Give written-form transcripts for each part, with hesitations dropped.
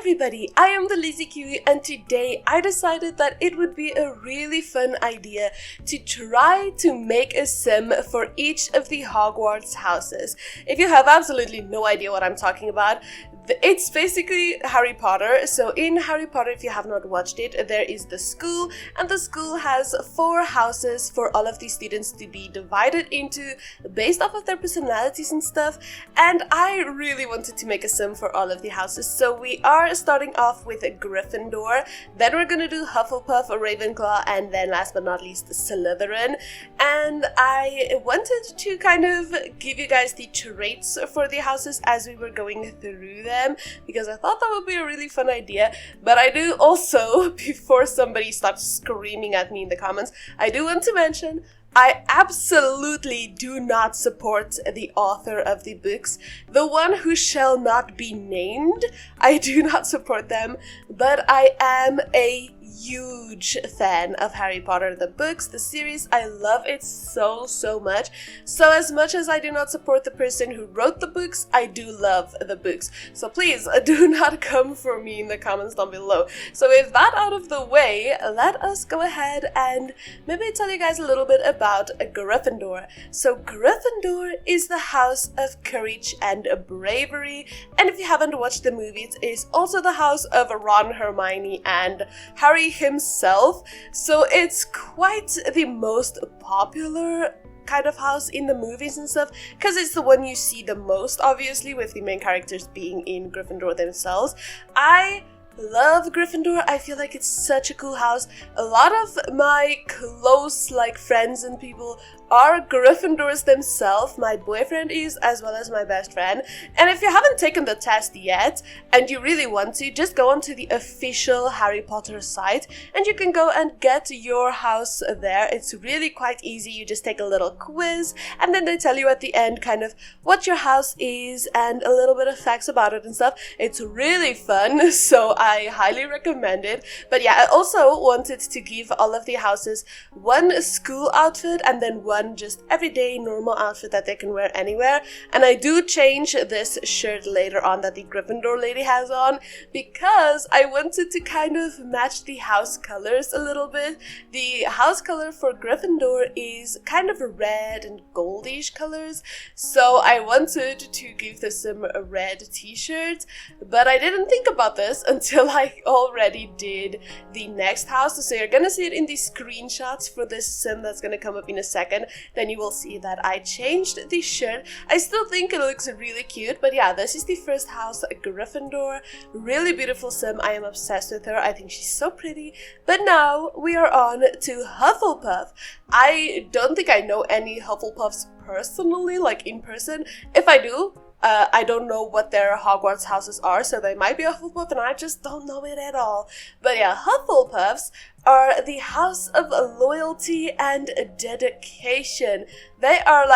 everybody, I am the Lazy Kiwi, and today I decided that it would be a really fun idea to try to make a sim for each of the Hogwarts houses. If you have absolutely no idea what I'm talking about, it's basically Harry Potter. So in Harry Potter, if you have not watched it, there is the school, and the school has 4 houses for all of the students to be divided into based off of their personalities and stuff. And I really wanted to make a sim for all of the houses. So we are starting off with Gryffindor, then we're gonna do Hufflepuff, Ravenclaw, and then last but not least Slytherin. And I wanted to kind of give you guys the traits for the houses as we were going through them, because I thought that would be a really fun idea. But I do also, before somebody starts screaming at me in the comments, I do want to mention I absolutely do not support the author of the books, the one who shall not be named. I do not support them, but I am a huge fan of Harry Potter, the books, the series. I love it so much. So as much as I do not support the person who wrote the books, I do love the books. So please do not come for me in the comments down below. So with that out of the way, let us go ahead and maybe tell you guys a little bit about Gryffindor. So Gryffindor is the house of courage and bravery, and if you haven't watched the movie, it is also the house of Ron, Hermione, and Harry himself. So it's quite the most popular kind of house in the movies and stuff, because it's the one you see the most, obviously, with the main characters being in Gryffindor themselves. I love Gryffindor. I feel like it's such a cool house. A lot of my close friends and people are Gryffindors themselves. My boyfriend is, as well as my best friend. And if you haven't taken the test yet and you really want to, just go onto the official Harry Potter site and you can go and get your house there. It's really quite easy. You just take a little quiz and then they tell you at the end kind of what your house is and a little bit of facts about it and stuff. It's really fun, so I highly recommend it. But yeah, I also wanted to give all of the houses one school outfit and then one just everyday normal outfit that they can wear anywhere. And I do change this shirt later on that the Gryffindor lady has on, because I wanted to kind of match the house colors a little bit. The house color for Gryffindor is kind of red and goldish colors, so I wanted to give this some red t-shirt, but I didn't think about this until I already did the next house. So you're gonna see it in the screenshots for this sim that's gonna come up in a second. Then you will see that I changed the shirt. I still think it looks really cute, but yeah, this is the first house, Gryffindor. Really beautiful sim. I am obsessed with her. I think she's so pretty. But now we are on to Hufflepuff. I don't think I know any Hufflepuffs personally, in person. If I do, I don't know what their Hogwarts houses are, so they might be a Hufflepuff and I just don't know it at all. But yeah, Hufflepuffs are the house of loyalty and dedication. They are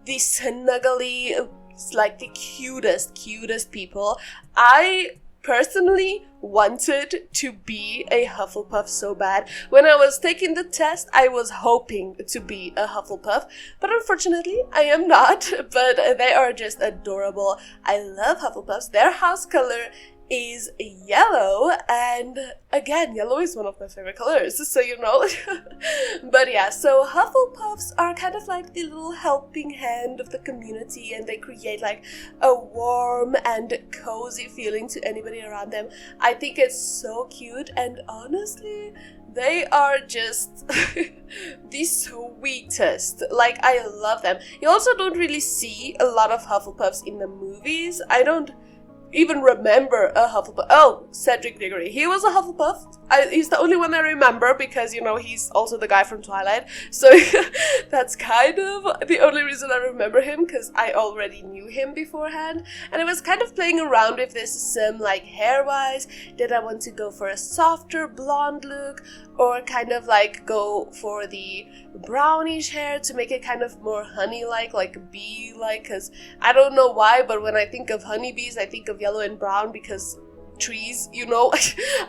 the snuggly, the cutest people. I personally wanted to be a Hufflepuff so bad. When I was taking the test, I was hoping to be a Hufflepuff, but unfortunately I am not. But they are just adorable. I love Hufflepuffs. Their house color is yellow, and again, yellow is one of my favorite colors, so you know. But yeah, so Hufflepuffs are kind of like the little helping hand of the community, and they create a warm and cozy feeling to anybody around them. I think it's so cute, and honestly, they are just the sweetest. I love them. You also don't really see a lot of Hufflepuffs in the movies. I don't even remember a Hufflepuff. Oh, Cedric Diggory. He was a Hufflepuff. He's the only one I remember because, he's also the guy from Twilight. So that's kind of the only reason I remember him, because I already knew him beforehand. And I was kind of playing around with this sim, hair-wise. Did I want to go for a softer blonde look, or kind of go for the brownish hair to make it kind of more honey-like, bee-like? Because I don't know why, but when I think of honeybees, I think of yellow and brown, because trees, you know.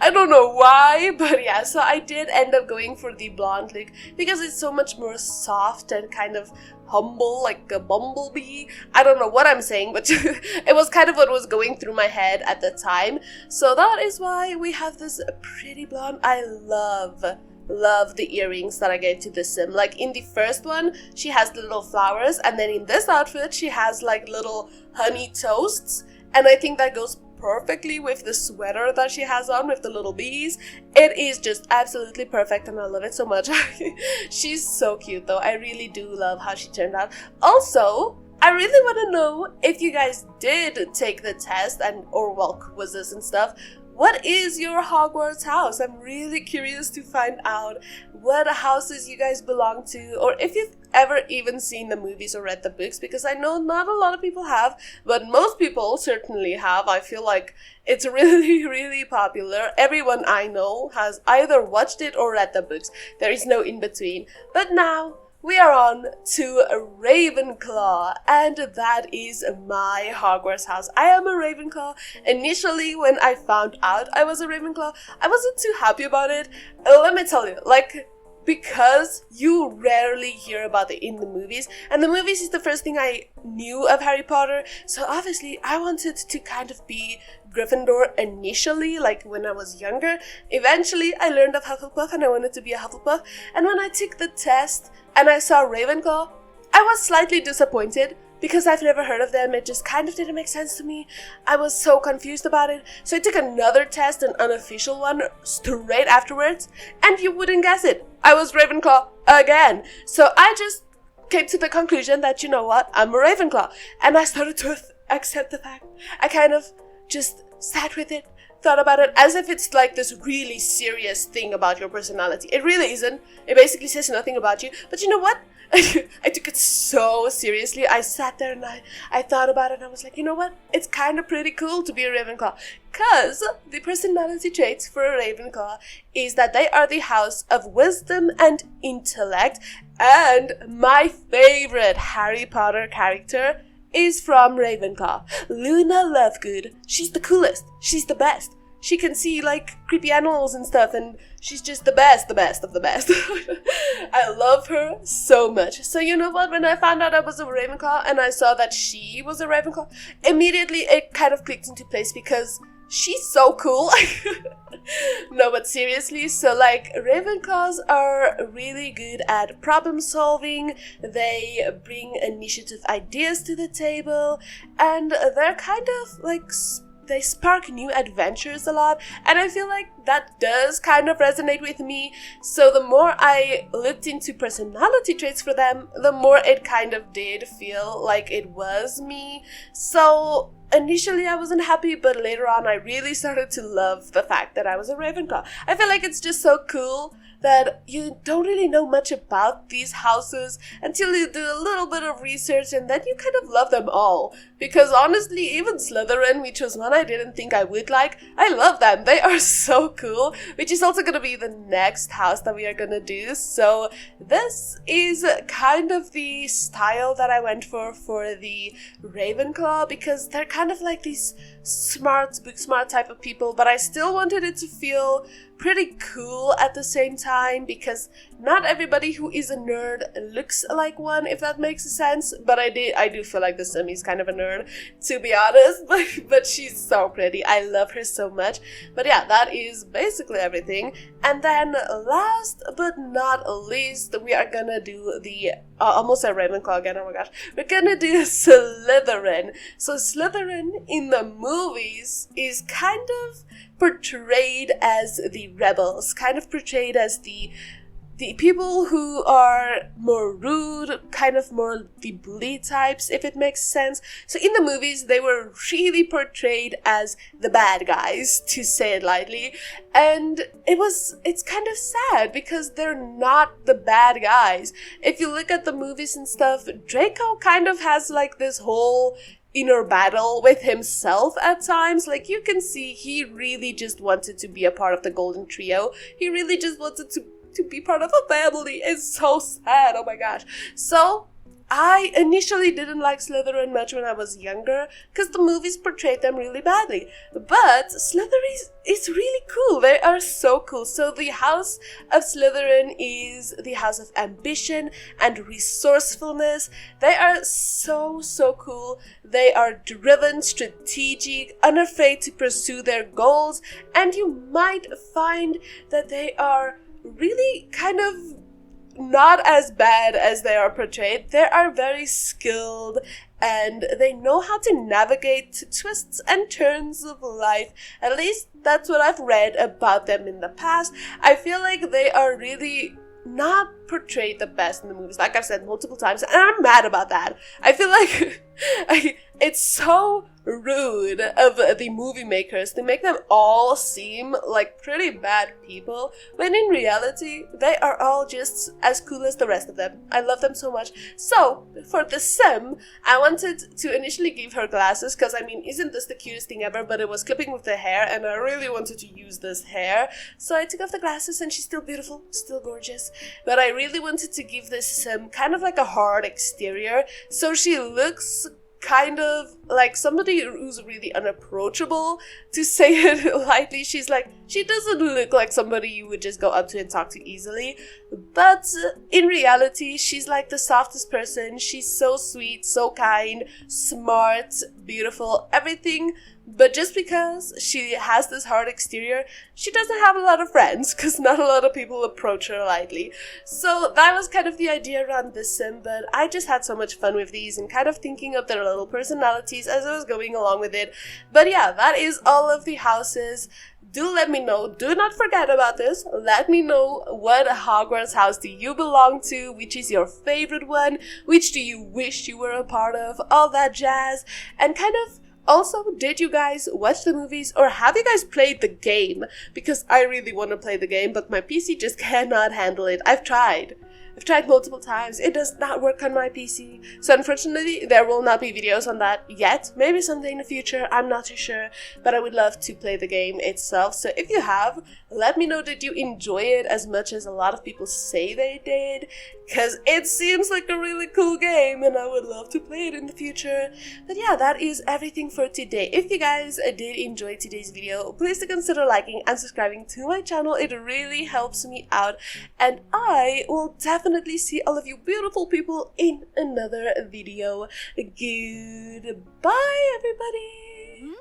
I don't know why, but yeah, so I did end up going for the blonde look because it's so much more soft and kind of humble, like a bumblebee. I don't know what I'm saying, but it was kind of what was going through my head at the time. So that is why we have this pretty blonde. I love the earrings that I gave to the sim. Like in the first one, she has the little flowers, and then in this outfit, she has like little honey toasts, and I think that goes perfectly with the sweater that she has on with the little bees. It is just absolutely perfect and I love it so much. She's so cute though. I really do love how she turned out. Also, I really want to know if you guys did take the test or quizzes and stuff. What is your Hogwarts house? I'm really curious to find out what houses you guys belong to, or if you've ever even seen the movies or read the books, because I know not a lot of people have, but most people certainly have. I feel like it's really, really popular. Everyone I know has either watched it or read the books. There is no in between. But now, we are on to Ravenclaw, and that is my Hogwarts house. I am a Ravenclaw. Initially, when I found out I was a Ravenclaw, I wasn't too happy about it. Let me tell you, because you rarely hear about it in the movies, and the movies is the first thing I knew of Harry Potter, so obviously I wanted to kind of be Gryffindor initially, like when I was younger. Eventually I learned of Hufflepuff and I wanted to be a Hufflepuff, and when I took the test and I saw Ravenclaw, I was slightly disappointed because I've never heard of them. It just kind of didn't make sense to me. I was so confused about it. So I took another test, an unofficial one, straight afterwards, and you wouldn't guess it, I was Ravenclaw again. So I just came to the conclusion that, you know what, I'm a Ravenclaw. And I started to accept the fact. I kind of just sat with it, thought about it as if it's like this really serious thing about your personality. It really isn't. It basically says nothing about you. But you know what? I took it so seriously. I sat there and I thought about it, and I was like, you know what? It's kind of pretty cool to be a Ravenclaw. Because the personality traits for a Ravenclaw is that they are the house of wisdom and intellect. And my favorite Harry Potter character is from Ravenclaw. Luna Lovegood. She's the coolest. She's the best. She can see like creepy animals and stuff, and she's just the best of the best. I love her so much. So you know what, when I found out I was a Ravenclaw and I saw that she was a Ravenclaw, immediately it kind of clicked into place because she's so cool. No, but seriously, so like Ravenclaws are really good at problem solving. They bring initiative ideas to the table, and they're kind of like they spark new adventures a lot, and I feel like that does kind of resonate with me. So the more I looked into personality traits for them, the more it kind of did feel like it was me. So initially I wasn't happy, but later on I really started to love the fact that I was a Ravenclaw. I feel like it's just so cool that you don't really know much about these houses until you do a little bit of research, and then you kind of love them all. Because honestly, even Slytherin, which was one I didn't think I would like, I love them. They are so cool, which is also going to be the next house that we are going to do. So this is kind of the style that I went for the Ravenclaw, because they're kind of like these book smart type of people, but I still wanted it to feel pretty cool at the same time, because not everybody who is a nerd looks like one, if that makes sense. But I do feel like the sim is kind of a nerd, to be honest, but she's so pretty. I love her so much. But yeah, that is basically everything. And then last but not least, we are gonna do the almost a Ravenclaw again, oh my gosh. We're gonna do Slytherin. So Slytherin in the movies is kind of portrayed as the rebels, kind of portrayed as the people who are more rude, kind of more the bully types, if it makes sense. So in the movies, they were really portrayed as the bad guys, to say it lightly. And it's kind of sad because they're not the bad guys. If you look at the movies and stuff, Draco kind of has like this whole inner battle with himself at times. Like, you can see he really just wanted to be a part of the Golden Trio. He really just wanted to be part of a family. It's so sad, oh my gosh. So I initially didn't like Slytherin much when I was younger because the movies portrayed them really badly. But Slytherin is really cool. They are so cool. So the house of Slytherin is the house of ambition and resourcefulness. They are so cool. They are driven, strategic, unafraid to pursue their goals, and you might find that they are really kind of not as bad as they are portrayed. They are very skilled and they know how to navigate twists and turns of life. At least that's what I've read about them in the past. I feel like they are really not portrayed the best in the movies, like I've said multiple times, and I'm mad about that. I feel like it's so rude of the movie makers to make them all seem like pretty bad people, when in reality they are all just as cool as the rest of them. I love them so much. So for the sim, I wanted to initially give her glasses because, I mean, isn't this the cutest thing ever? But it was clipping with the hair and I really wanted to use this hair, so I took off the glasses and she's still beautiful, still gorgeous. But I really wanted to give this sim kind of like a hard exterior, so she looks kind of like somebody who's really unapproachable, to say it lightly. She doesn't look like somebody you would just go up to and talk to easily, but in reality she's like the softest person. She's so sweet, so kind, smart, beautiful, everything. But just because she has this hard exterior, she doesn't have a lot of friends, because not a lot of people approach her lightly. So that was kind of the idea around this sim, but I just had so much fun with these and kind of thinking of their little personalities as I was going along with it. But yeah, that is all of the houses. Do let me know. Do not forget about this. Let me know, what Hogwarts house do you belong to? Which is your favorite one? Which do you wish you were a part of? All that jazz. And kind of also, did you guys watch the movies, or have you guys played the game? Because I really want to play the game, but my PC just cannot handle it. I've tried multiple times. It does not work on my PC. So unfortunately, there will not be videos on that yet. Maybe someday in the future, I'm not too sure. But I would love to play the game itself. So if you have, let me know, did you enjoy it as much as a lot of people say they did? Because it seems like a really cool game and I would love to play it in the future. But yeah, that is everything for today. If you guys did enjoy today's video, please do consider liking and subscribing to my channel. It really helps me out. And I will definitely see all of you beautiful people in another video. Goodbye, everybody.